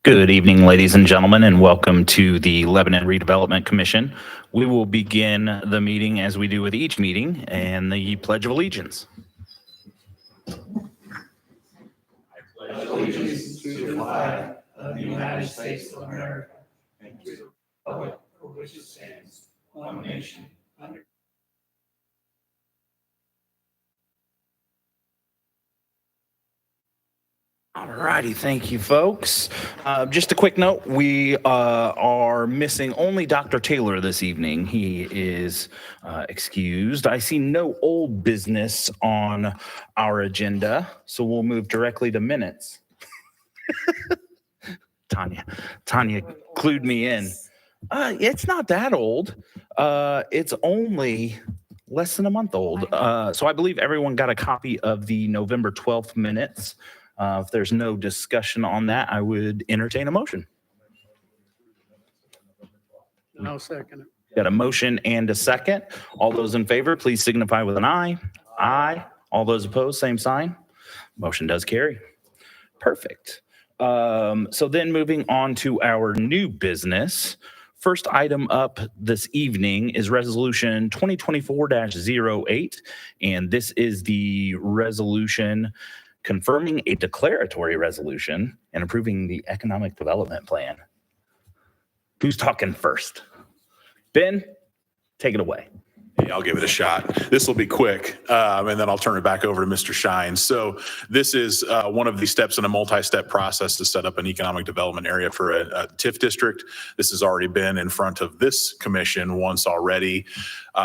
Good evening, ladies and gentlemen, and welcome to the Lebanon Redevelopment Commission. We will begin the meeting as we do with each meeting and the Pledge of Allegiance. I pledge allegiance to the flag of the United States of America and to the republic for which it stands, one nation, under All righty, thank you, folks. Just a quick note, we are missing only Dr. Taylor this evening. He is excused. I see no old business on our agenda, so we'll move directly to minutes. Tanya clued me in. It's not that old. It's only less than a month old. So I believe everyone got a copy of the November 12th minutes. If there's no discussion on that, I would entertain a motion. I'll second it. Got a motion and a second. All those in favor, please signify with an aye. Aye. All those opposed, same sign. Motion does carry. Perfect. So then moving on to our new business. First item up this evening is Resolution 2024-08, and this is the resolution confirming a declaratory resolution and approving the economic development plan. Who's talking first? Ben, take it away. Hey, I'll give it a shot. This will be quick, and then I'll turn it back over to Mr. Shine. So this is one of the steps in a multi-step process to set up an economic development area for a TIF district. This has already been in front of this commission once already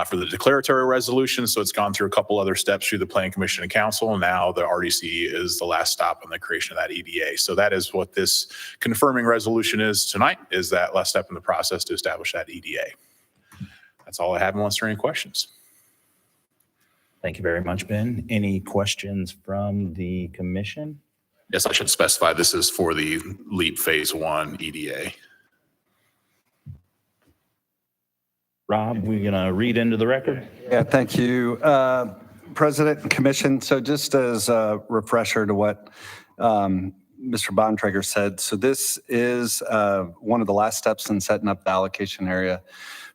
for the declaratory resolution. So it's gone through a couple other steps through the Planning Commission and Council. And now the RDC is the last stop in the creation of that EDA. So that is what this confirming resolution is tonight, is that last step in the process to establish that EDA. That's all I have unless there are any questions. Thank you very much, Ben. Any questions from the commission? Yes, I should specify this is for the LEAP Phase 1 EDA. Rob, we're going to read into the record. Yeah, thank you, President and Commission. So just as a refresher to what Mr. Bontrager said, so this is one of the last steps in setting up the allocation area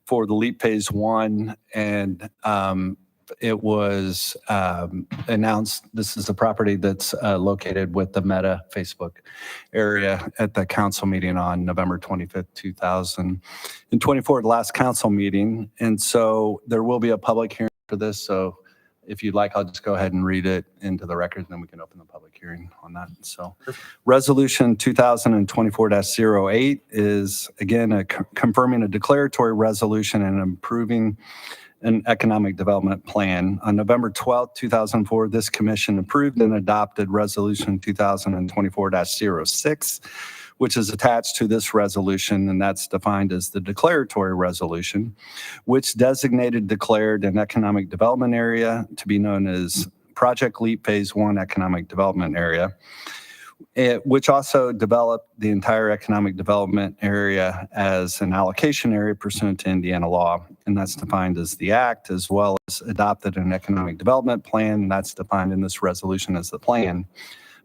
for the LEAP Phase 1, and it was announced, this is the property that's located with the Meta Facebook area at the council meeting on November 25th, 2024, the last council meeting. And so there will be a public hearing for this. So if you'd like, I'll just go ahead and read it into the record, and then we can open the public hearing on that. So Resolution 2024-08 is, again, confirming a declaratory resolution and improving an economic development plan. On November 12, 2004, this commission approved and adopted Resolution 2024-06, which is attached to this resolution, and that's defined as the declaratory resolution, which declared an economic development area to be known as Project LEAP Phase 1 Economic Development Area, which also developed the entire economic development area as an allocation area pursuant to Indiana law, and that's defined as the act, as well as adopted an economic development plan, and that's defined in this resolution as the plan.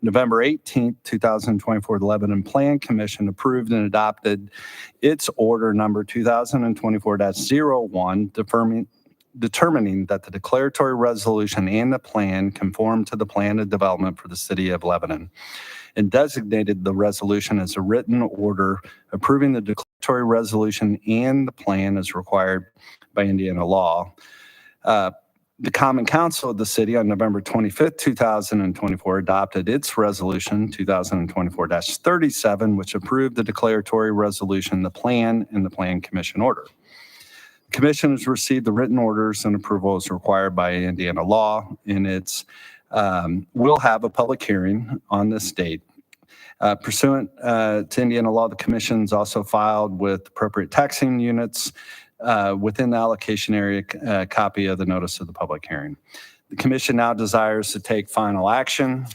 November 18th, 2024, the Lebanon Plan Commission approved and adopted its order number 2024-01, determining that the declaratory resolution and the plan conform to the plan of development for the city of Lebanon, and designated the resolution as a written order approving the declaratory resolution and the plan as required by Indiana law. The Common Council of the city on November 25th, 2024 adopted its resolution 2024-37, which approved the declaratory resolution, the plan, and the Plan Commission order. The commission has received the written orders and approval as required by Indiana law, and it's will have a public hearing on this date. Pursuant to Indiana law, the commission's also filed with appropriate taxing units within the allocation area, a copy of the notice of the public hearing. The commission now desires to take final action,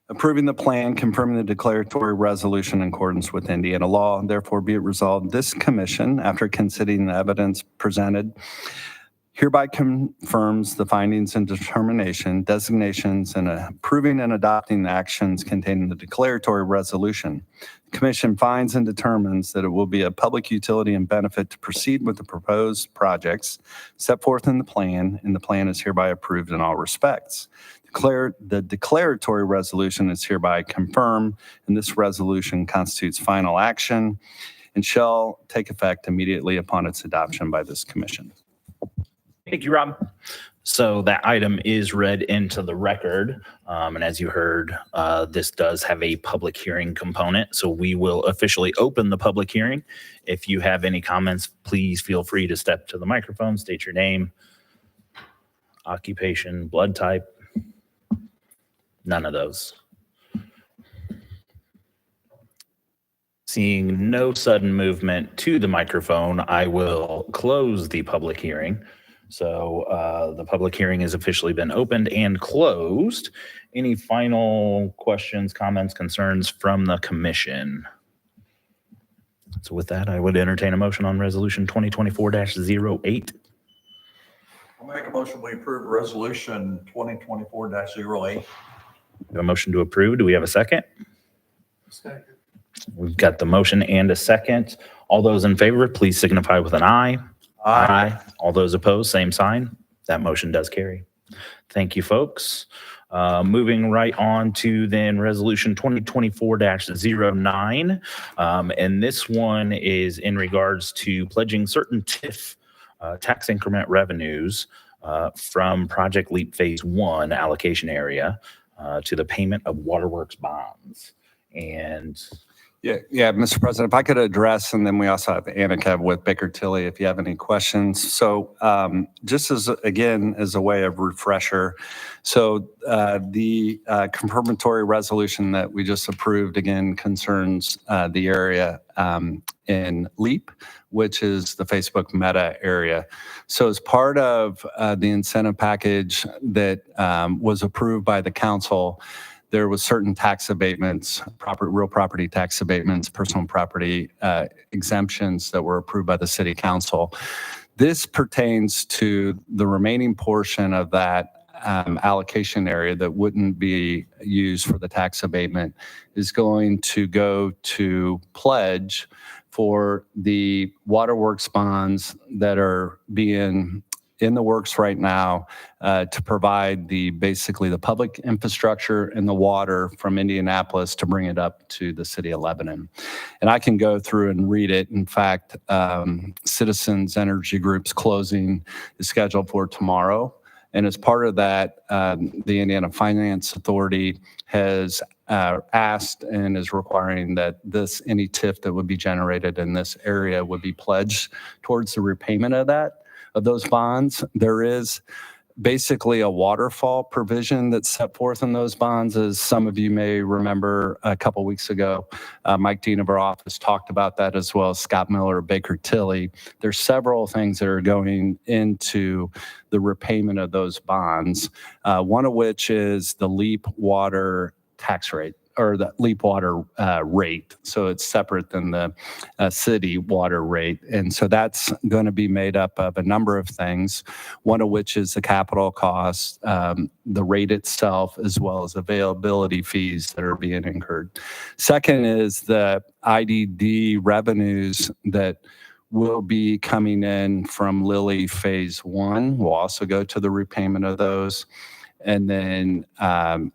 approving the plan, confirming the declaratory resolution in accordance with Indiana law. Therefore, be it resolved, this commission, after considering the evidence presented hereby confirms the findings and determination, designations, and approving and adopting the actions contained in the declaratory resolution. The Commission finds and determines that it will be a public utility and benefit to proceed with the proposed projects set forth in the plan, and the plan is hereby approved in all respects. The declaratory resolution is hereby confirmed, and this resolution constitutes final action and shall take effect immediately upon its adoption by this Commission. Thank you, Rob. So that item is read into the record. And as you heard, this does have a public hearing component. So we will officially open the public hearing. If you have any comments, please feel free to step to the microphone, state your name, occupation, blood type. None of those. Seeing no sudden movement to the microphone, I will close the public hearing. So the public hearing has officially been opened and closed. Any final questions, comments, concerns from the commission? So with that, I would entertain a motion on resolution 2024-08. I'll make a motion, we approve resolution 2024-08. We have a motion to approve. Do we have a second? Second. We've got the motion and a second. All those in favor, please signify with an aye. Aye. All those opposed, same sign. That motion does carry. Thank you, folks. Moving right on to then resolution 2024-09. And this one is in regards to pledging certain TIF tax increment revenues from Project LEAP Phase 1 allocation area to the payment of waterworks bonds. And Yeah, Mr. President, if I could address, and then we also have Annika with Baker Tilly if you have any questions. So just as a way of refresher, so the confirmatory resolution that we just approved again concerns the area in LEAP, which is the Facebook Meta area. So as part of the incentive package that was approved by the council, there was certain tax abatements, real property tax abatements, personal property exemptions that were approved by the city council. This pertains to the remaining portion of that allocation area that wouldn't be used for the tax abatement is going to go to pledge for the waterworks bonds that are being in the works right now to provide basically the public infrastructure and the water from Indianapolis to bring it up to the city of Lebanon. And I can go through and read it. In fact, Citizens Energy Group's closing is scheduled for tomorrow. And as part of that, the Indiana Finance Authority has asked and is requiring that any TIF that would be generated in this area would be pledged towards the repayment of those bonds. There is basically a waterfall provision that's set forth in those bonds. As some of you may remember, a couple weeks ago, Mike Dean of our office talked about that, as well as Scott Miller of Baker Tilly. There's several things that are going into the repayment of those bonds, one of which is the LEAP water tax rate, or the LEAP water rate. So it's separate than the city water rate. And so that's going to be made up of a number of things, one of which is the capital costs, the rate itself, as well as availability fees that are being incurred. Second is the IDD revenues that will be coming in from Lilly Phase 1. We'll also go to the repayment of those. And then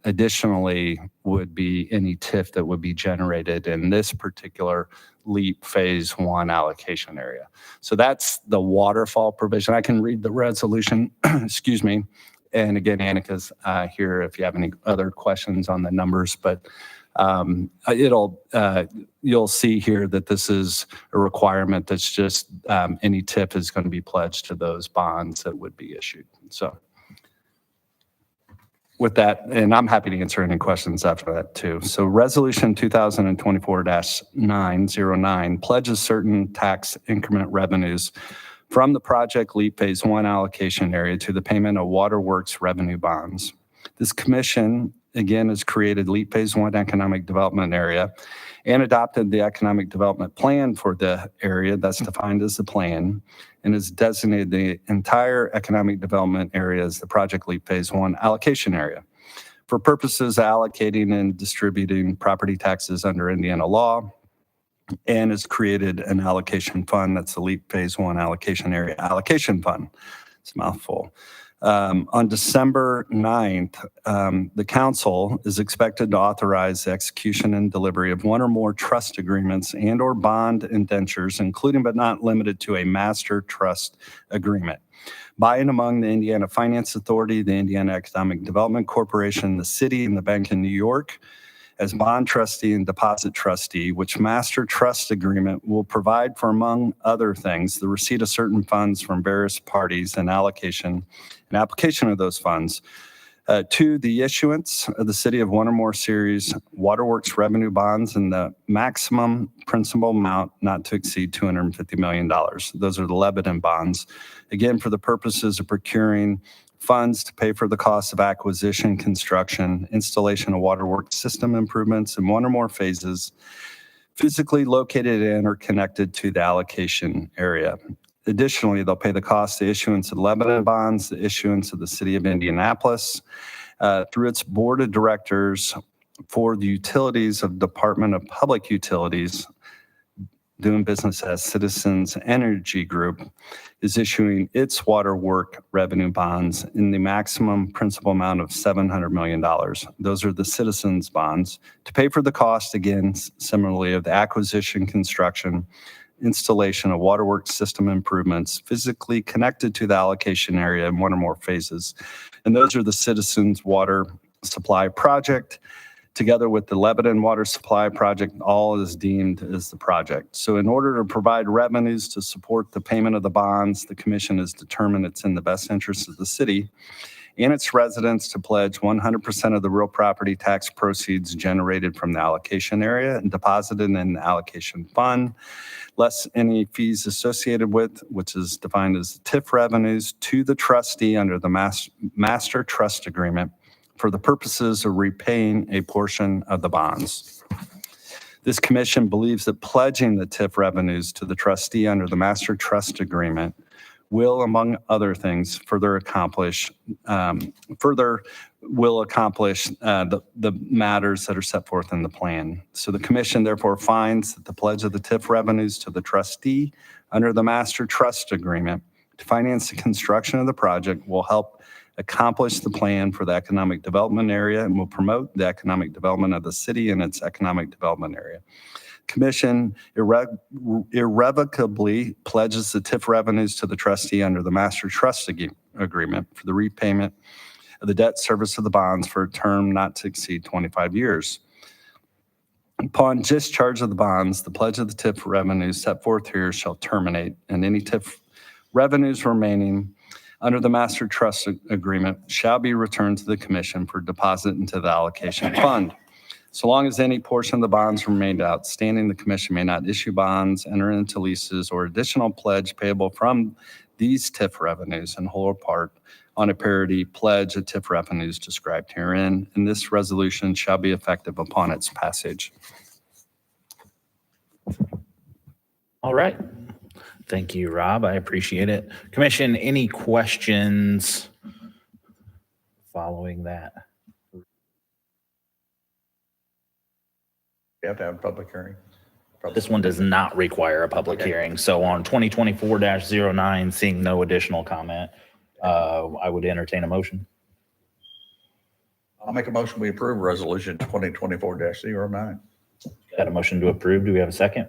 additionally would be any TIF that would be generated in this particular LEAP Phase 1 allocation area. So that's the waterfall provision. I can read the resolution, excuse me. And again, Annika's here if you have any other questions on the numbers, but you'll see here that this is a requirement that's just any TIF is going to be pledged to those bonds that would be issued. So with that, and I'm happy to answer any questions after that too. So resolution 2024-909 pledges certain tax increment revenues from the Project LEAP Phase 1 allocation area to the payment of waterworks revenue bonds. This commission again, has created LEAP Phase 1 Economic Development Area and adopted the Economic Development Plan for the area that's defined as the plan, and has designated the entire Economic Development Area as the Project LEAP Phase 1 allocation area for purposes of allocating and distributing property taxes under Indiana law, and has created an allocation fund that's the LEAP Phase 1 Allocation Area Allocation Fund. It's a mouthful. On December 9th, the council is expected to authorize the execution and delivery of one or more trust agreements and/or bond indentures, including but not limited to a master trust agreement by and among the Indiana Finance Authority, the Indiana Economic Development Corporation, the city, and the Bank of New York as bond trustee and deposit trustee, which master trust agreement will provide for, among other things, the receipt of certain funds from various parties and allocation and application of those funds. To the issuance of the city of one or more series waterworks revenue bonds in the maximum principal amount not to exceed $250 million. Those are the Lebanon bonds. Again, for the purposes of procuring funds to pay for the cost of acquisition, construction, installation of waterworks system improvements in one or more phases physically located in or connected to the allocation area. Additionally, they'll pay the cost of the issuance of Lebanon bonds, the issuance of the city of Indianapolis through its board of directors for the utilities of Department of Public Utilities, doing business as Citizens Energy Group, is issuing its water work revenue bonds in the maximum principal amount of $700 million. Those are the citizens bonds to pay for the cost, again, similarly, of the acquisition, construction, installation of waterworks system improvements physically connected to the allocation area in one or more phases. And those are the Citizens Water Supply Project, together with the Lebanon Water Supply Project, all is deemed as the project. So in order to provide revenues to support the payment of the bonds, the commission has determined it's in the best interest of the city and its residents to pledge 100% of the real property tax proceeds generated from the allocation area and deposited in the allocation fund, less any fees associated with, which is defined as TIF revenues, to the trustee under the master trust agreement for the purposes of repaying a portion of the bonds. This commission believes that pledging the TIF revenues to the trustee under the master trust agreement will, among other things, further accomplish the matters that are set forth in the plan. So the commission therefore finds that the pledge of the TIF revenues to the trustee under the master trust agreement to finance the construction of the project will help accomplish the plan for the economic development area and will promote the economic development of the city and its economic development area. Commission irrevocably pledges the TIF revenues to the trustee under the master trust agreement for the repayment of the debt service of the bonds for a term not to exceed 25 years. Upon discharge of the bonds, the pledge of the TIF revenues set forth here shall terminate, and any TIF revenues remaining under the master trust agreement shall be returned to the commission for deposit into the allocation fund. So long as any portion of the bonds remained outstanding, the commission may not issue bonds, enter into leases, or additional pledge payable from these TIF revenues in whole or part on a parity pledge of TIF revenues described herein, and this resolution shall be effective upon its passage. All right. Thank you, Rob. I appreciate it. Commission, any questions following that? You have to have a public hearing. This one does not require a public hearing. So on 2024-09, seeing no additional comment, I would entertain a motion. I'll make a motion, we approve resolution 2024-09. Got a motion to approve. Do we have a second?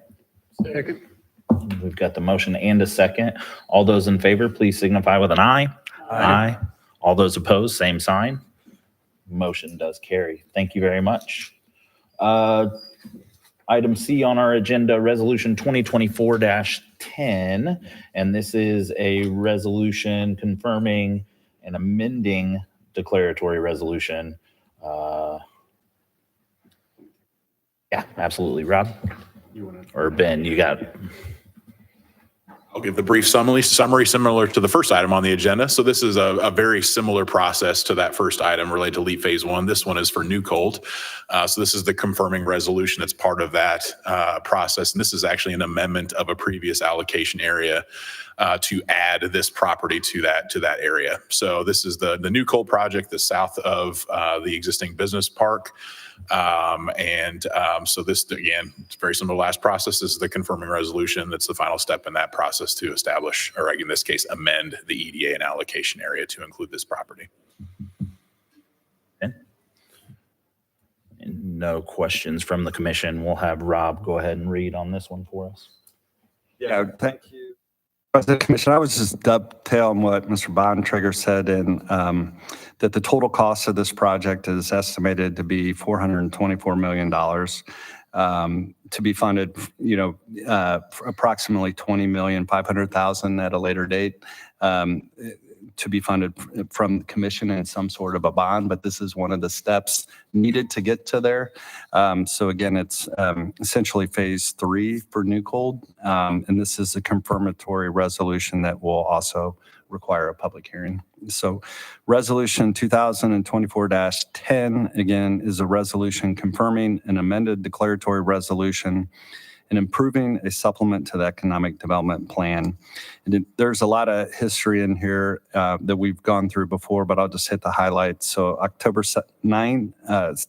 Second. We've got the motion and a second. All those in favor, please signify with an aye. Aye. All those opposed, same sign. Motion does carry. Thank you very much. Item C on our agenda, Resolution 2024-10, and this is a resolution confirming and amending declaratory resolution. Yeah, absolutely. Rob? Or Ben, you got it. I'll give the brief summary similar to the first item on the agenda. So this is a very similar process to that first item related to LEAP Phase 1. This one is for New Cold. So this is the confirming resolution. It's part of that process. And this is actually an amendment of a previous allocation area to add this property to that area. So this is the New Cold project, the south of the existing business park. So this, again, it's very similar to the last process. This is the confirming resolution. That's the final step in that process to establish, or in this case, amend the EDA and allocation area to include this property. And no questions from the commission. We'll have Rob go ahead and read on this one for us. Yeah, thank you. President Commission, I was just dovetailing what Mr. Bontrager said, and that the total cost of this project is estimated to be $424 million, to be funded, approximately $20,500,000 at a later date, to be funded from the commission in some sort of a bond, but this is one of the steps needed to get to there. So again, it's essentially phase 3 for New Cold, and this is a confirmatory resolution that will also require a public hearing. So resolution 2024-10, again, is a resolution confirming an amended declaratory resolution and improving a supplement to the economic development plan. And there's a lot of history in here that we've gone through before, but I'll just hit the highlights. So October 9,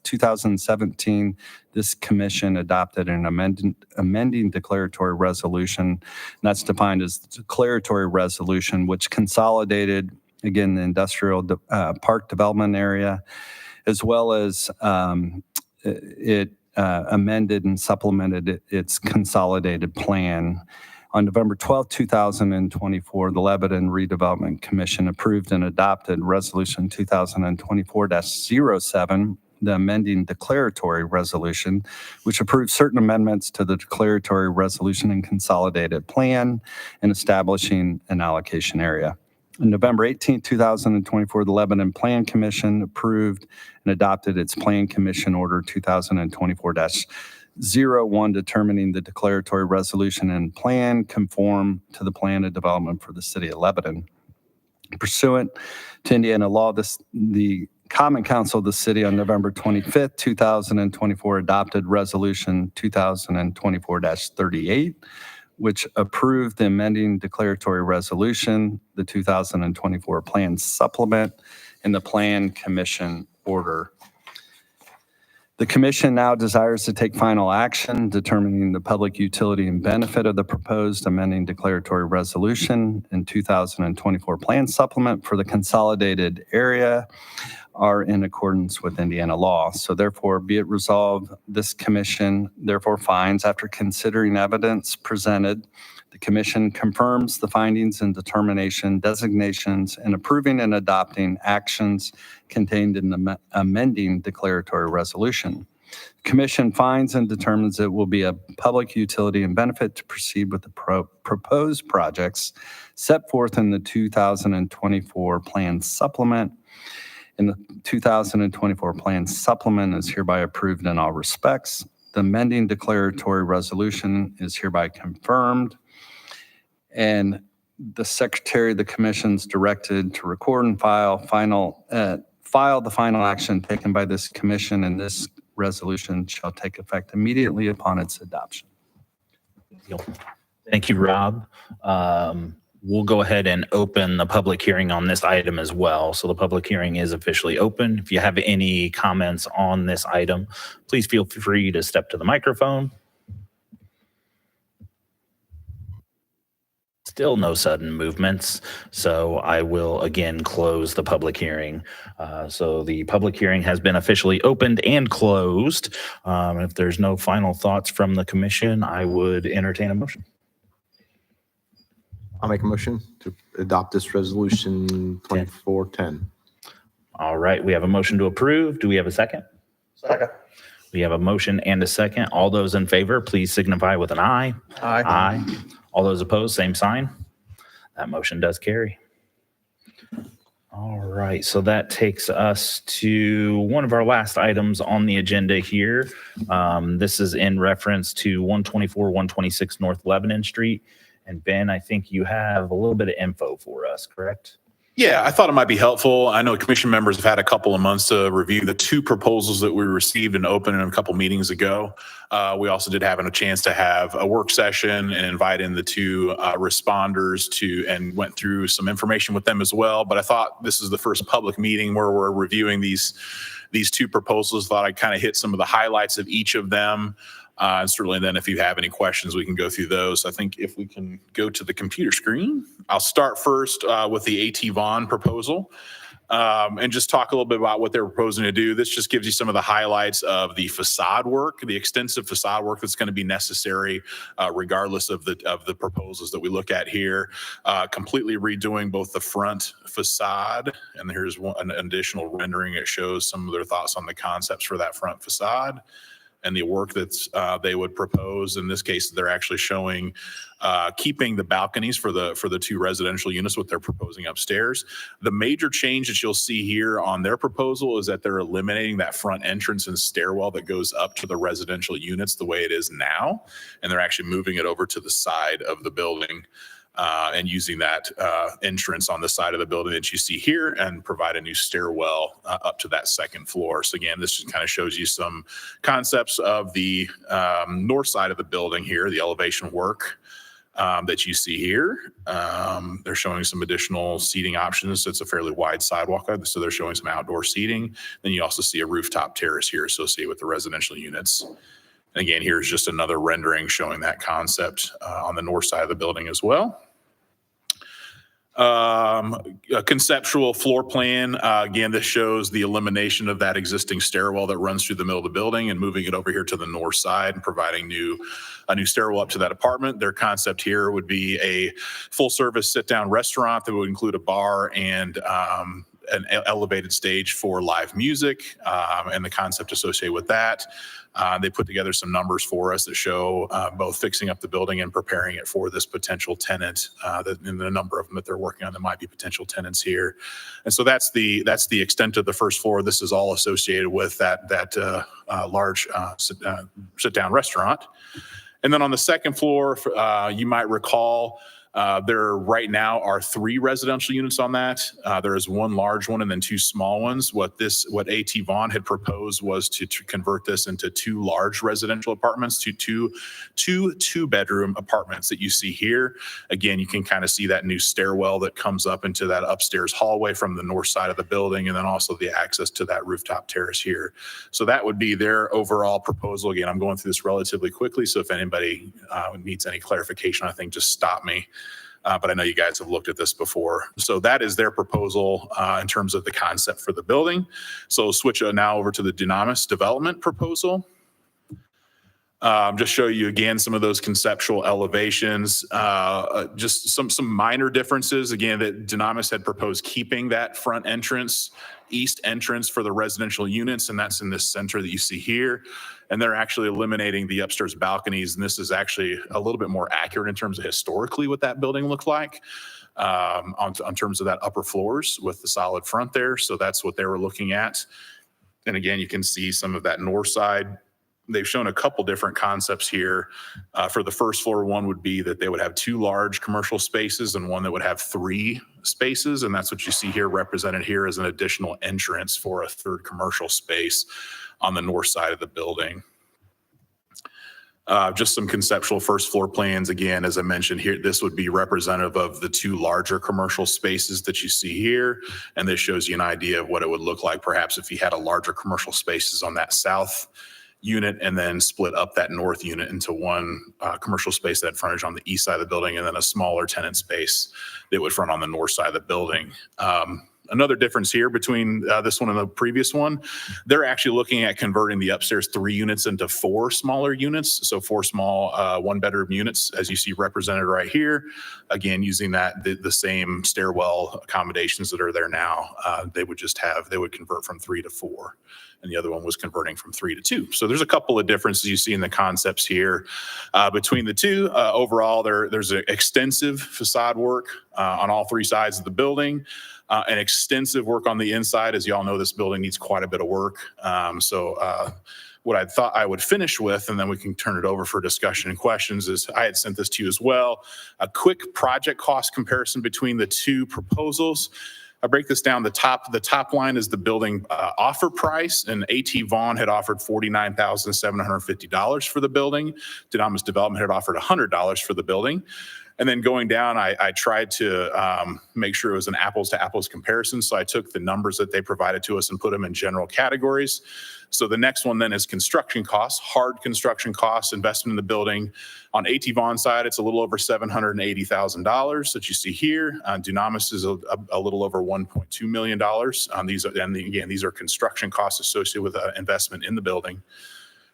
2017, this commission adopted an amending declaratory resolution. And that's defined as declaratory resolution, which consolidated, again, the industrial park development area, as well as it amended and supplemented its consolidated plan. On November 12, 2024, the Lebanon Redevelopment Commission approved and adopted Resolution 2024-07, the amending declaratory resolution, which approved certain amendments to the declaratory resolution and consolidated plan and establishing an allocation area. On November 18, 2024, the Lebanon Plan Commission approved and adopted its Plan Commission Order 2024-01, determining the declaratory resolution and plan conform to the plan of development for the city of Lebanon. Pursuant to Indiana law, the Common Council of the city on November 25, 2024 adopted Resolution 2024-38, which approved the amending declaratory resolution, the 2024 plan supplement, and the plan commission order. The commission now desires to take final action determining the public utility and benefit of the proposed amending declaratory resolution and 2024 plan supplement for the consolidated area are in accordance with Indiana law. So therefore, be it resolved, this commission therefore finds, after considering evidence presented, the commission confirms the findings and determination, designations, and approving and adopting actions contained in the amending declaratory resolution. The commission finds and determines it will be a public utility and benefit to proceed with the proposed projects set forth in the 2024 plan supplement. And the 2024 plan supplement is hereby approved in all respects. The amending declaratory resolution is hereby confirmed. And the secretary of the commission is directed to record and file the final action taken by this commission, and this resolution shall take effect immediately upon its adoption. Thank you, Rob. We'll go ahead and open the public hearing on this item as well. So the public hearing is officially open. If you have any comments on this item, please feel free to step to the microphone. Still no sudden movements, so I will again close the public hearing. So the public hearing has been officially opened and closed. If there's no final thoughts from the commission, I would entertain a motion. I'll make a motion to adopt this resolution 2410. All right, we have a motion to approve. Do we have a second? Second. We have a motion and a second. All those in favor, please signify with an aye. Aye. Aye. All those opposed, same sign. That motion does carry. All right, so that takes us to one of our last items on the agenda here. This is in reference to 124, 126 North Lebanon Street. And Ben, I think you have a little bit of info for us, correct? Yeah, I thought it might be helpful. I know commission members have had a couple of months to review the two proposals that we received and opened in a couple meetings ago. We also did have a chance to have a work session and invite in the two responders and went through some information with them as well. But I thought this is the first public meeting where we're reviewing these two proposals. Thought I'd kind of hit some of the highlights of each of them. And certainly then if you have any questions, we can go through those. I think if we can go to the computer screen, I'll start first with the A.T. Vaughn proposal and just talk a little bit about what they're proposing to do. This just gives you some of the highlights of the facade work, the extensive facade work that's going to be necessary regardless of the proposals that we look at here. Completely redoing both the front facade, and here's an additional rendering. It shows some of their thoughts on the concepts for that front facade and the work that they would propose. In this case, they're actually showing keeping the balconies for the two residential units, what they're proposing upstairs. The major change that you'll see here on their proposal is that they're eliminating that front entrance and stairwell that goes up to the residential units the way it is now, and they're actually moving it over to the side of the building. And using that entrance on the side of the building that you see here and provide a new stairwell up to that second floor. So again, this just kind of shows you some concepts of the north side of the building here, the elevation work that you see here. They're showing some additional seating options. It's a fairly wide sidewalk, so they're showing some outdoor seating. Then you also see a rooftop terrace here associated with the residential units. And again, here's just another rendering showing that concept on the north side of the building as well. A conceptual floor plan. Again, this shows the elimination of that existing stairwell that runs through the middle of the building and moving it over here to the north side and providing a new stairwell up to that apartment. Their concept here would be a full service sit down restaurant that would include a bar and an elevated stage for live music and the concept associated with that. They put together some numbers for us that show both fixing up the building and preparing it for this potential tenant, and the number of them that they're working on that might be potential tenants here. And so that's the extent of the first floor. This is all associated with that large sit-down restaurant. And then on the second floor, you might recall there right now are 3 residential units on that. There is one large one and then 2 small ones. What A.T. Vaughn had proposed was to convert this into 2 large residential apartments, to two 2-bedroom apartments that you see here. Again, you can kind of see that new stairwell that comes up into that upstairs hallway from the north side of the building, and then also the access to that rooftop terrace here. So that would be their overall proposal. Again, I'm going through this relatively quickly, so if anybody needs any clarification, I think just stop me. But I know you guys have looked at this before. So that is their proposal in terms of the concept for the building. So switch now over to the Dynamis development proposal. Just show you again some of those conceptual elevations, just some minor differences. Again, that Dynamis had proposed keeping that front entrance, east entrance for the residential units, and that's in this center that you see here. And they're actually eliminating the upstairs balconies. And this is actually a little bit more accurate in terms of historically what that building looked like on terms of that upper floors with the solid front there. So that's what they were looking at. And again, you can see some of that north side. They've shown a couple different concepts here. For the first floor, one would be that they would have 2 large commercial spaces and one that would have 3 spaces. And that's what you see here represented here as an additional entrance for a 3rd commercial space on the north side of the building. Just some conceptual first floor plans. Again, as I mentioned here, this would be representative of the 2 larger commercial spaces that you see here. And this shows you an idea of what it would look like perhaps if you had a larger commercial spaces on that south unit and then split up that north unit into one commercial space that had frontage on the east side of the building and then a smaller tenant space that would front on the north side of the building. Another difference here between this one and the previous one, they're actually looking at converting the upstairs 3 units into 4 smaller units. So 4 small 1-bedroom units, as you see represented right here. Again, using the same stairwell accommodations that are there now. They would convert from 3 to 4. And the other one was converting from 3 to 2. So there's a couple of differences you see in the concepts here between the two. Overall, there's an extensive facade work on all 3 sides of the building. And extensive work on the inside. As you all know, this building needs quite a bit of work. what I thought I would finish with, and then we can turn it over for discussion and questions, is I had sent this to you as well. A quick project cost comparison between the two proposals. I break this down. The top line is the building offer price, and A.T. Vaughn had offered $49,750 for the building. Dunamis Development had offered $100 for the building. And then going down, I tried to make sure it was an apples to apples comparison. So I took the numbers that they provided to us and put them in general categories. So the next one then is construction costs, hard construction costs, investment in the building. On A.T. Vaughn's side, it's a little over $780,000 that you see here. Dunamis is a little over $1.2 million. These are construction costs associated with investment in the building.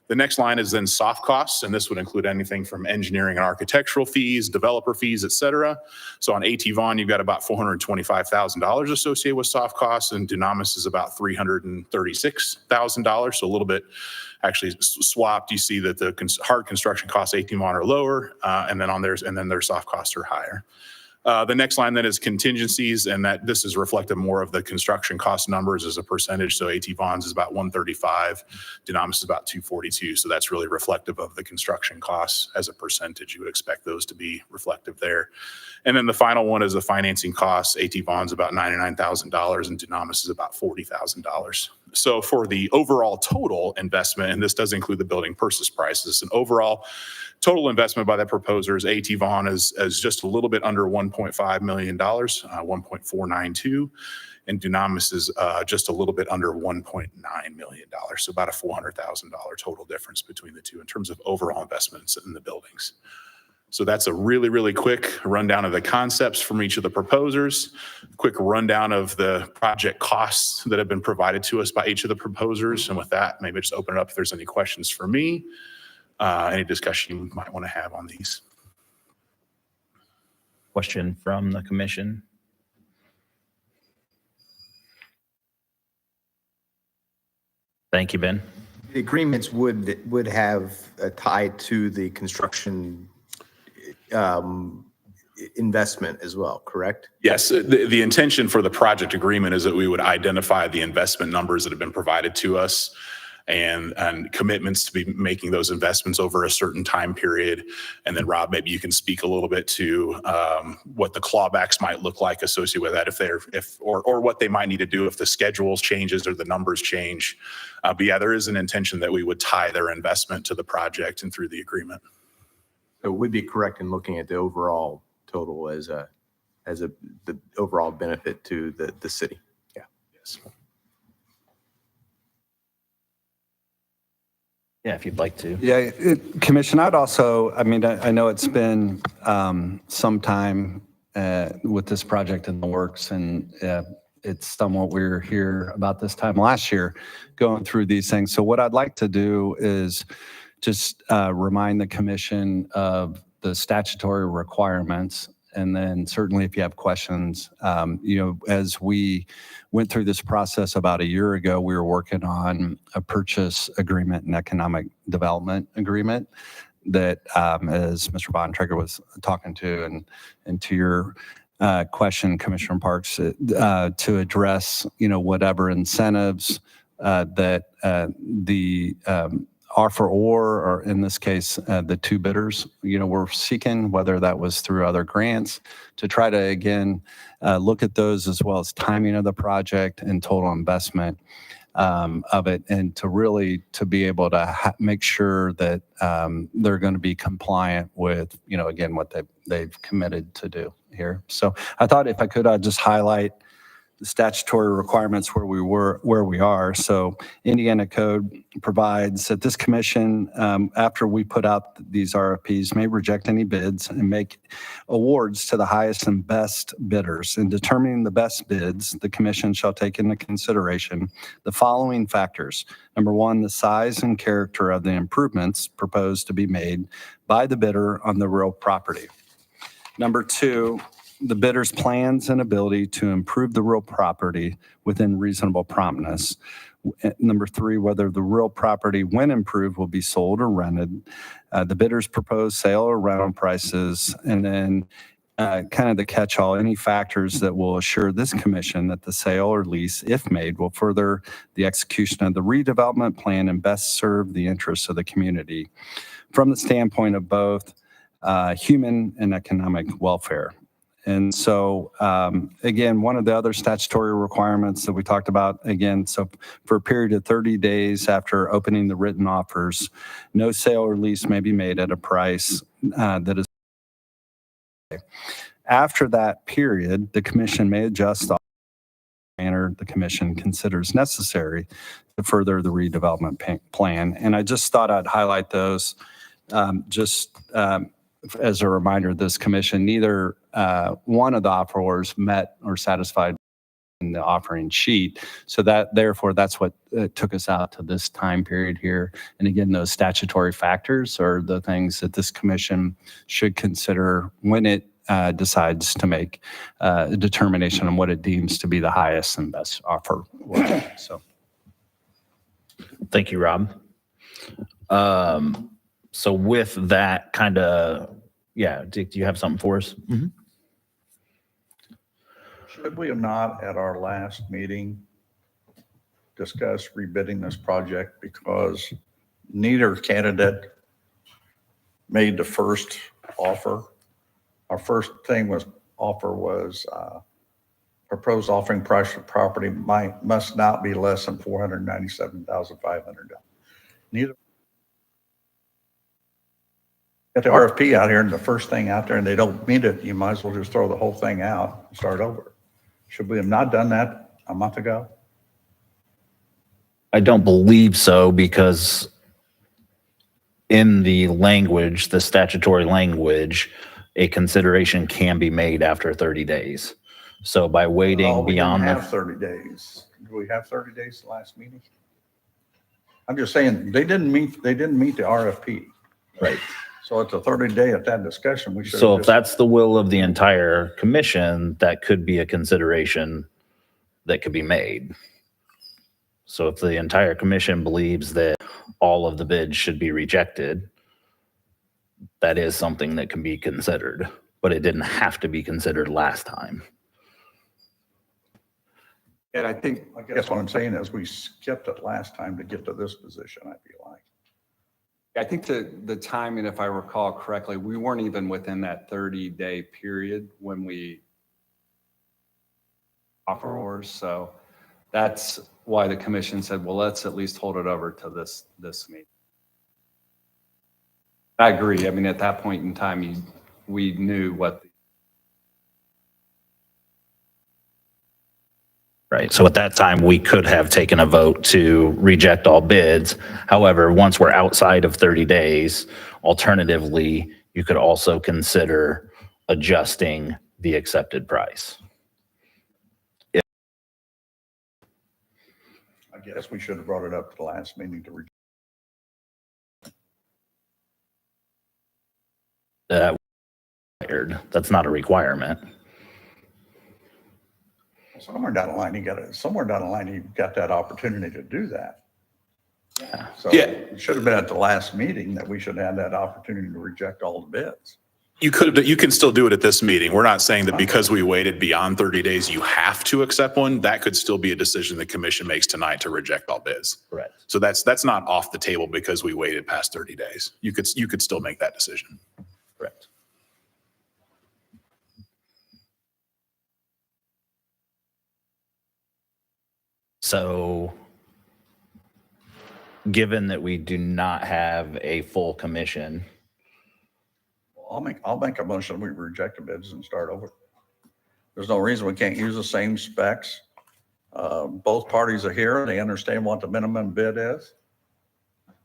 The next line is then soft costs, and this would include anything from engineering and architectural fees, developer fees, et cetera. So on A.T. Vaughn, you've got about $425,000 associated with soft costs, and Dunamis is about $336,000. So a little bit actually swapped. You see that the hard construction costs A.T. Vaughn are lower, and then their soft costs are higher. The next line then is contingencies, and that this is reflective more of the construction cost numbers as a percentage. So A.T. Vaughn's is about 135, Dunamis is about 242. So that's really reflective of the construction costs as a percentage. You would expect those to be reflective there. And then the final one is the financing costs. A.T. Vaughn's about $99,000 and Dunamis is about $40,000. So for the overall total investment, and this does include the building purchase prices, an overall total investment by the proposers, A.T. Vaughn is just a little bit under $1.5 million, 1.492, and Dunamis is just a little bit under $1.9 million, so about a $400,000 total difference between the two in terms of overall investments in the buildings. So that's a really, really quick rundown of the concepts from each of the proposers, quick rundown of the project costs that have been provided to us by each of the proposers. And with that, maybe just open it up if there's any questions for me. Any discussion you might want to have on these. Question from the commission? Thank you, Ben. The agreements would have a tie to the construction investment as well, correct? Yes, the intention for the project agreement is that we would identify the investment numbers that have been provided to us and commitments to be making those investments over a certain time period. And then Rob, maybe you can speak a little bit to what the clawbacks might look like associated with that, or what they might need to do if the schedules changes or the numbers change. But yeah, there is an intention that we would tie their investment to the project and through the agreement. So it would be correct in looking at the overall total as the overall benefit to the city. Yeah. Yes. Yeah, if you'd like to. Yeah, Commission, I'd also, I mean, I know it's been some time with this project in the works, and it's somewhat we were here about this time last year going through these things. So what I'd like to do is just remind the commission of the statutory requirements. And then certainly if you have questions, as we went through this process about a year ago, we were working on a purchase agreement and economic development agreement that, as Mr. Bontrager was talking to, and to your question, Commissioner Parks, to address, whatever incentives that the offer or in this case, the two bidders, were seeking, whether that was through other grants, to try to, again, look at those as well as timing of the project and total investment of it, and to be able to make sure that they're going to be compliant with, again, what they've committed to do here. So I thought if I could, I'd just highlight the statutory requirements where we are. So Indiana Code provides that this commission, after we put out these RFPs, may reject any bids and make awards to the highest and best bidders. In determining the best bids, the commission shall take into consideration the following factors. Number one, the size and character of the improvements proposed to be made by the bidder on the real property. Number two, the bidder's plans and ability to improve the real property within reasonable promptness. Number three, whether the real property, when improved, will be sold or rented. The bidder's proposed sale or rental prices. And then kind of the catch-all, any factors that will assure this commission that the sale or lease, if made, will further the execution of the redevelopment plan and best serve the interests of the community from the standpoint of both human and economic welfare. And so, again, one of the other statutory requirements that we talked about, again, so for a period of 30 days after opening the written offers, no sale or lease may be made at a price that is. After that period, the commission may adjust the manner the commission considers necessary to further the redevelopment plan. And I just thought I'd highlight those as a reminder, this commission, neither one of the offerors met or satisfied in the offering sheet. So that, therefore, that's what took us out to this time period here. And again, those statutory factors are the things that this commission should consider when it decides to make a determination on what it deems to be the highest and best offer. So, Thank you, Rob. So with that kind of, yeah, Dick, do you have something for us? Should we have not, at our last meeting, discussed rebidding this project because neither candidate made the first offer? Our first offer was proposed offering price for property must not be less than $497,500. Neither. Get the RFP out here and the first thing out there and they don't meet it, you might as well just throw the whole thing out and start over. Should we have not done that a month ago? I don't believe so, because in the language, the statutory language, a consideration can be made after 30 days. So by waiting We beyond didn't have 30 days. Do we have 30 days the last meeting? I'm just saying, they didn't meet the RFP. right. So it's a 30-day at that discussion. We should. So if that's the will of the entire commission, that could be a consideration that could be made. So if the entire commission believes that all of the bids should be rejected, that is something that can be considered, but it didn't have to be considered last time. and I think, I guess what I'm saying is we skipped it last time to get to this position, I feel like. the timing, if I recall correctly, we weren't even within that 30-day period when we offerors. So that's why the commission said, well, let's at least hold it over to this meeting. I agree. I mean, at that point in time, we knew what the Right. So at that time, we could have taken a vote to reject all bids. However, once we're outside of 30 days, alternatively, you could also consider adjusting the accepted price. I guess we should have brought it up to the last meeting to reject. That's not a requirement. Somewhere down the line, you got that opportunity to do that. Yeah. So Yeah. it should have been at the last meeting that we should have that opportunity to reject all the bids. You can still do it at this meeting. We're not saying that because we waited beyond 30 days, you have to accept one. That could still be a decision the commission makes tonight to reject all bids. Correct. So that's not off the table because we waited past 30 days. You could still make that decision. Correct. So, given that we do not have a full commission, I'll make a motion, we reject the bids and start over. There's no reason we can't use the same specs. Both parties are here, they understand what the minimum bid is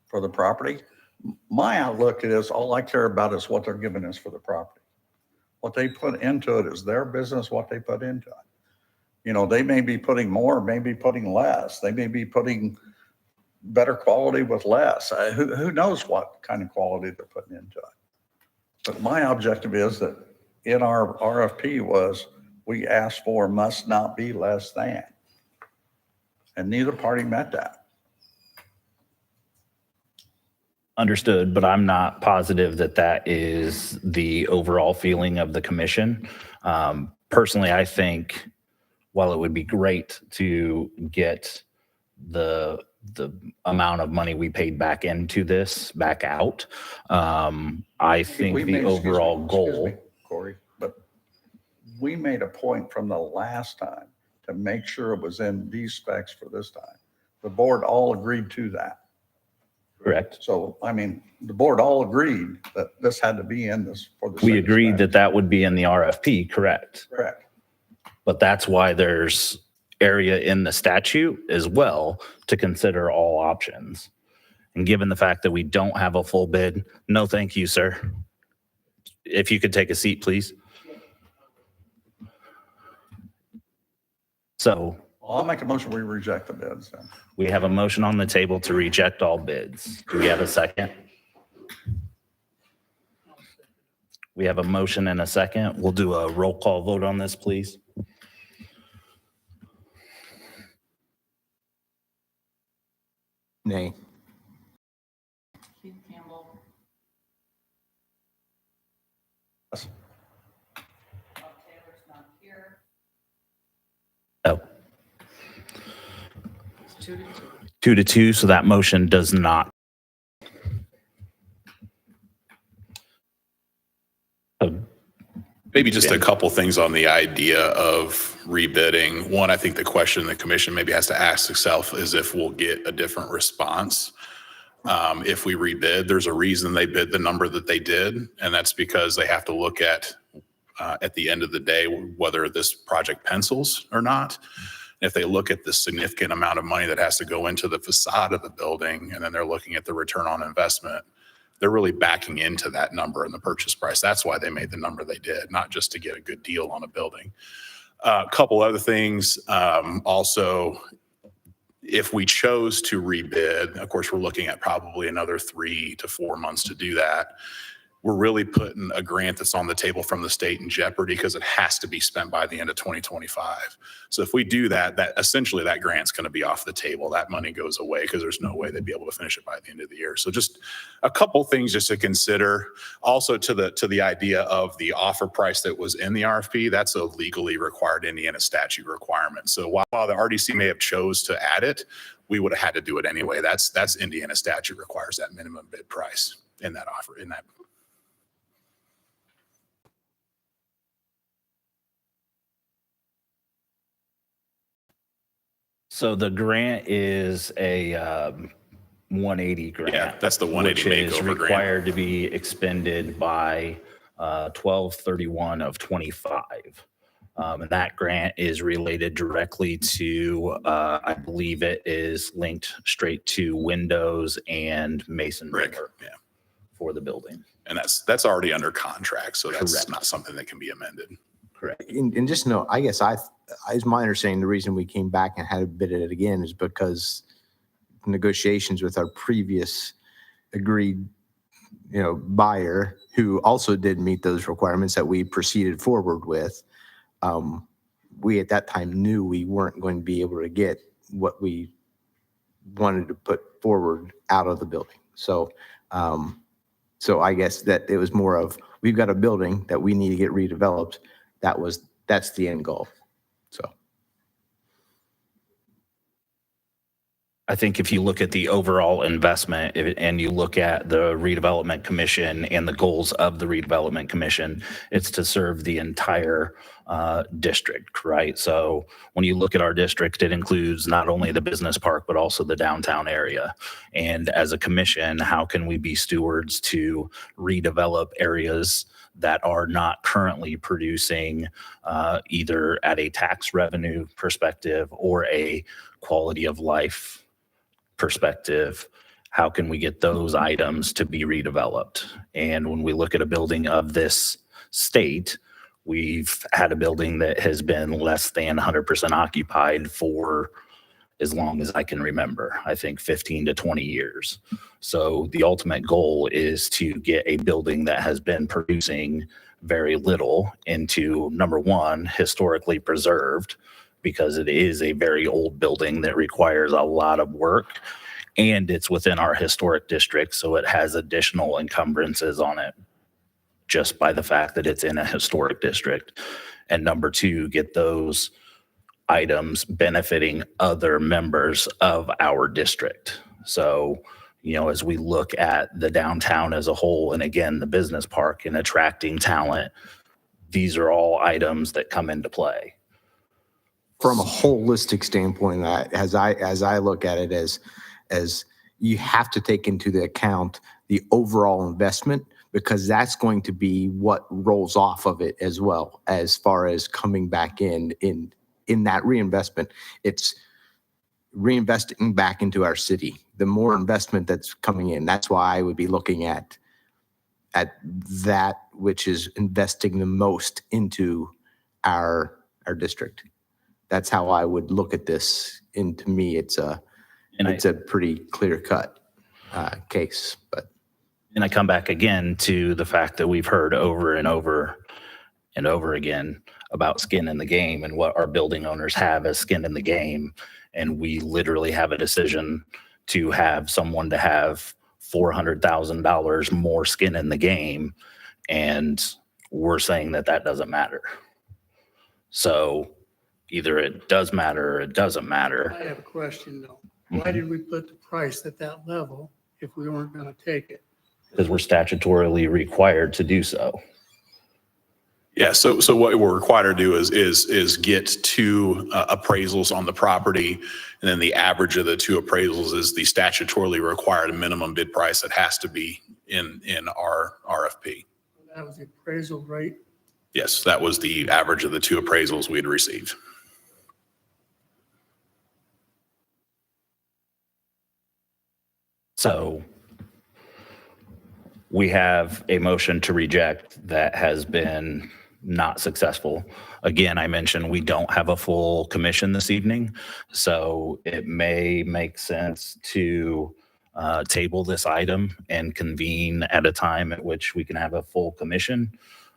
for the property. My outlook is, all I care about is what they're giving us for the property. What they put into it is their business, what they put into it. You know, they may be putting more, maybe putting less. They may be putting better quality with less. Who knows what kind of quality they're putting into it. But my objective is that in our RFP was, we asked for must not be less than. And neither party met that. Understood, but I'm not positive that that is the overall feeling of the commission. Personally, I think while it would be great to get the amount of money we paid back into this back out, I think We the made- excuse me, overall excuse goal. me, Corey, but we made a point from the last time to make sure it was in these specs for this time. The board all agreed to that. Correct. So, I mean, the board all agreed that this had to be in this for the. We second agreed spec. that that would be in the RFP, correct? Correct. But that's why there's area in the statute as well to consider all options. And given the fact that we don't have a full bid, no, thank you, sir. If you could take a seat, please. So I'll make a motion, we reject the bids then. we have a motion on the table to reject all bids. Do we have a second? We have a motion and a second. We'll do a roll call vote on this, please. Nay. Keith Campbell. Yes. Bob Taylor's not here. Oh, It's 2-2. 2-2, so that motion does not. Maybe just a couple things on the idea of rebidding. One, I think the question the commission maybe has to ask itself is if we'll get a different response. If we rebid, there's a reason they bid the number that they did, and that's because they have to look at the end of the day, whether this project pencils or not. If they look at the significant amount of money that has to go into the facade of the building, and then they're looking at the return on investment, they're really backing into that number in the purchase price. That's why they made the number they did, not just to get a good deal on a building. A couple other things. Also, if we chose to rebid, of course, we're looking at probably another 3 to 4 months to do that. We're really putting a grant that's on the table from the state in jeopardy because it has to be spent by the end of 2025. So if we do that, essentially that grant's going to be off the table. That money goes away because there's no way they'd be able to finish it by the end of the year. So just a couple things just to consider. Also to the idea of the offer price that was in the RFP, that's a legally required Indiana statute requirement. So while the RDC may have chose to add it, we would have had to do it anyway. That's Indiana statute requires that minimum bid price in that offer, in that. So the grant is a 180 grant. Yeah, that's the 180 which is makeover grant. required to be expended by 12/31 of 25. And that grant is related directly to, I believe it is linked straight to windows and masonry Brick, work yeah. for the building. And that's already under contract, so that's Correct. not something that can be amended. Correct. And just know, I guess it's my understanding, the reason we came back and had to bid it again is because negotiations with our previous agreed, buyer, who also did meet those requirements that we proceeded forward with. We at that time knew we weren't going to be able to get what we wanted to put forward out of the building. So I guess that it was more of, we've got a building that we need to get redeveloped. That's the end goal. So. I think if you look at the overall investment and you look at the redevelopment commission and the goals of the redevelopment commission, it's to serve the entire district, right? So when you look at our district, it includes not only the business park, but also the downtown area. And as a commission, how can we be stewards to redevelop areas that are not currently producing either at a tax revenue perspective or a quality of life perspective? How can we get those items to be redeveloped? And when we look at a building of this state, we've had a building that has been less than 100% occupied for as long as I can remember, I think 15 to 20 years. So the ultimate goal is to get a building that has been producing very little into, number one, historically preserved, because it is a very old building that requires a lot of work. and it's within our historic district, so it has additional encumbrances on it just by the fact that it's in a historic district. And number two, get those items benefiting other members of our district. So, as we look at the downtown as a whole, and again, the business park and attracting talent, these are all items that come into play. From a holistic standpoint, as I look at it, as you have to take into the account the overall investment, because that's going to be what rolls off of it as well, as far as coming back in that reinvestment. It's reinvesting back into our city. The more investment that's coming in, that's why I would be looking at that which is investing the most into our district. That's how I would look at this. And to me, it's a pretty clear cut case. And I come back again to the fact that we've heard over and over and over again about skin in the game and what our building owners have as skin in the game. And we literally have a decision to have someone to have $400,000 more skin in the game. And we're saying that doesn't matter. So either it does matter or it doesn't matter. I have a question though. Why did we put the price at that level if we weren't going to take it? Because we're statutorily required to do so. Yeah, so what we're required to do is get two appraisals on the property, and then the average of the two appraisals is the statutorily required minimum bid price that has to be in our RFP. That was the appraisal rate. Yes, that was the average of the two appraisals we'd received. So we have a motion to reject that has been not successful. Again, I mentioned we don't have a full commission this evening, so it may make sense to table this item and convene at a time at which we can have a full commission.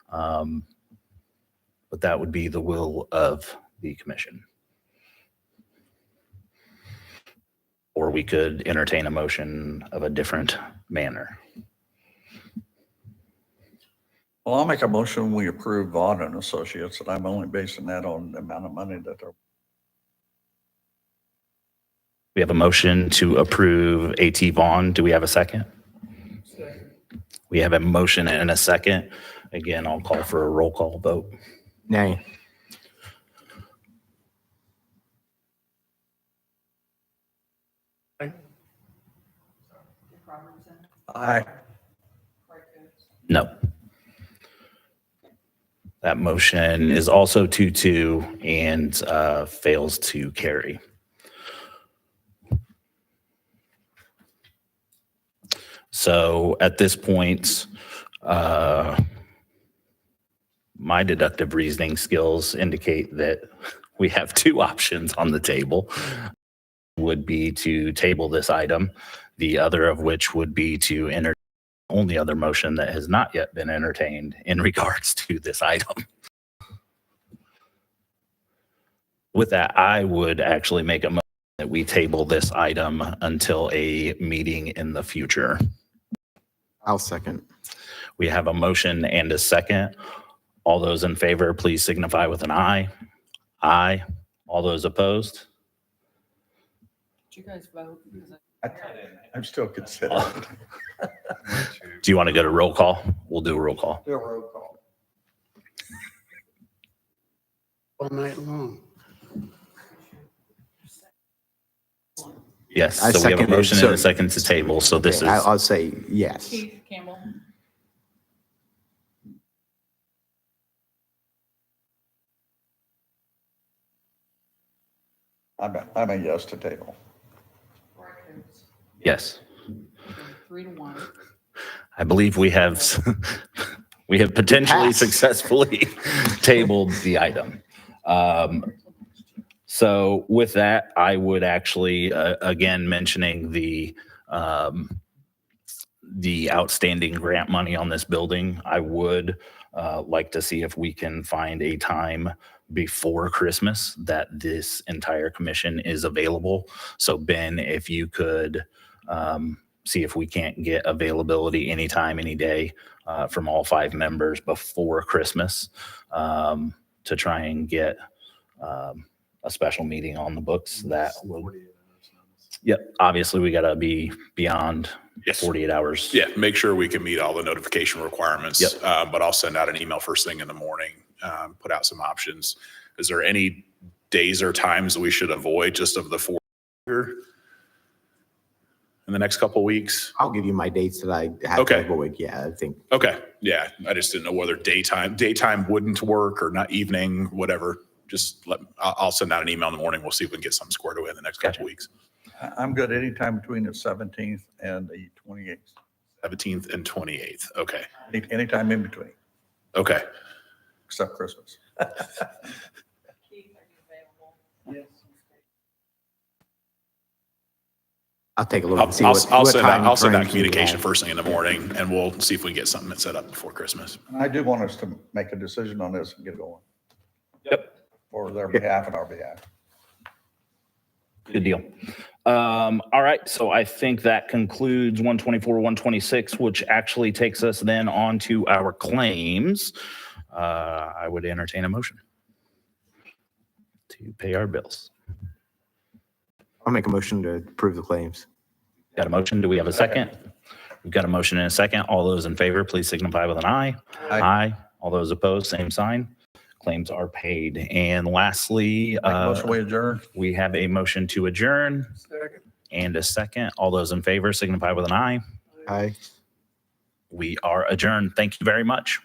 But that would be the will of the commission. Or we could entertain a motion of a different manner. Well, I'll make a motion, we approve Vaughn and Associates, and I'm only basing that on the amount of money that they're. We have a motion to approve A.T. Vaughn. Do we have a second? Second. We have a motion and a second. Again, I'll call for a roll call vote. Nay. Dick Robertson, Aye. Corey Coates, No. That motion is also 2-2 and fails to carry. So at this point, my deductive reasoning skills indicate that we have two options on the table. Would be to table this item, the other of which would be to entertain only other motion that has not yet been entertained in regards to this item. With that, I would actually make a motion that we table this item until a meeting in the future. I'll second. We have a motion and a second. All those in favor, please signify with an aye. Aye. All those opposed? did you guys vote? Because I'm still considering. Do you want to go to roll call? We'll do a roll call. Do a roll call. All night long. Yes, I so we have a seconded, motion and so- a second to table, so this is, I'll say yes. Keith Campbell, I'm a yes to table. Corey Coates, yes. 3-1. I believe we have, we have potentially Pass. successfully tabled the item. So with that, I would actually, again, mentioning the outstanding grant money on this building, I would like to see if we can find a time before Christmas that this entire commission is available. So Ben, if you could see if we can't get availability anytime, any day from all 5 members before Christmas to try and get a special meeting on the books that will. Yep, obviously we got to be beyond Yes. 48 hours. Yeah, make sure we can meet all the notification requirements. Yep. But I'll send out an email first thing in the morning, put out some options. Is there any days or times we should avoid just of the 4 here in the next couple of weeks? I'll give you my dates that I have Okay. to avoid. Yeah, I think. Okay, yeah, I just didn't know whether daytime wouldn't work or not, evening, whatever. Just I'll send out an email in the morning. We'll see if we can get something squared away in the next couple Gotcha. of weeks. I'm good anytime between the 17th and the 28th. 17th and 28th. Okay, Anytime in between, okay. except Christmas. Keith, are you available? Yes. I'll take a look I'll and see I'll- what. I'll what send out time frames we communication have. first thing in the morning, and we'll see if we can get something set up before Christmas. And I do want us to make a decision on this and get going Yep. for their behalf and our behalf. Good deal. All right. So I think that concludes 124, 126, which actually takes us then on to our claims. I would entertain a motion to pay our bills. I'll make a motion to approve the claims. Got a motion? Do we have a second? We've got a motion and a second. All those in favor, please signify with an aye. Aye. All those opposed, same sign. Claims are paid. And lastly, Make a motion, we adjourn. we have a motion to adjourn Second. and a second. All those in favor signify with an aye. Aye. We are adjourned. Thank you very much.